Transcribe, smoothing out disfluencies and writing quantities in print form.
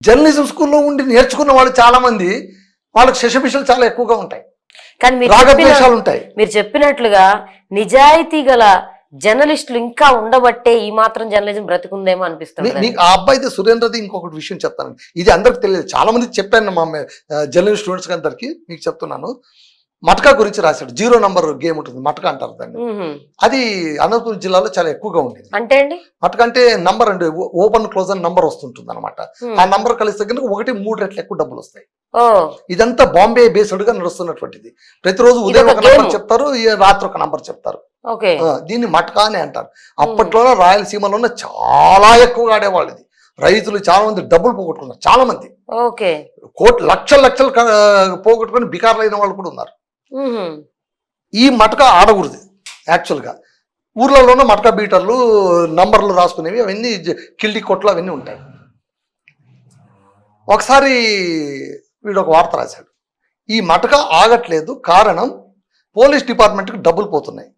Journalism స్కూల్లో ఉండి నేర్చుకున్న వాళ్ళు చాలా మంది, వాళ్ళకి శశభిషలు చాలా ఎక్కువగా ఉంటాయి, కానీ రాగద్వేషాలు ఉంటాయి. మీరు చెప్పినట్లుగా నిజాయితీ గల జర్నలిస్టులు ఇంకా ఉండబట్టే ఈ మాత్రం జర్నలిజం బ్రతుకుందేమో అనిపిస్తుంది. మీకు ఆ అబ్బాయిది సురేంద్రది ఇంకొకటి విషయం చెప్తానండి, ఇది అందరికి తెలియదు, చాలా మందికి చెప్పాను మా జర్నలిస్ట్ స్టూడెంట్స్ అందరికి, మీకు చెప్తున్నాను. మటకా గురించి రాశాడు, 0 నంబర్ గేమ్ ఉంటుంది, మటకా అంటారు దాన్ని. అది అనంతపురం జిల్లాలో చాలా ఎక్కువగా ఉండేది. అంటే అండి మటకా అంటే నంబర్ అండి, ఓపెన్ క్లోజ్ అని నంబర్ వస్తుంటుంది అనమాట. ఆ నంబర్ కలిస్తే కనుక 1 3 రెట్లు ఎక్కువ డబ్బులు వస్తాయి. ఇదంతా బాంబే బేస్డ్ గా నడుస్తున్నటువంటిది. ప్రతిరోజు ఉదయం ఒక నంబర్ చెప్తారు, రాత్రి ఒక నంబర్ చెప్తారు. దీన్ని మటకా అని అంటారు. అప్పట్లోనే రాయలసీమలోనే చాలా ఎక్కువగా ఆడేవాళ్ళు ఇది. రైతులు చాలా మంది డబ్బులు పోగొట్టుకున్నారు, చాలా మంది లక్షలు పోగొట్టుకుని బికార్లైన వాళ్ళు కూడా ఉన్నారు. ఈ మటకా ఆడకూడదు యాక్చువల్గా. ఊర్లలోనే మటకా బీటర్లు, నంబర్లు రాసుకునేవి, అవన్నీ కిల్డి కొట్లు అవన్నీ ఉంటాయి. ఒకసారి వీడు ఒక వార్త రాశాడు, ఈ మటకా ఆగట్లేదు, కారణం పోలీస్ డిపార్ట్మెంట్కి డబ్బులు పోతున్నాయి.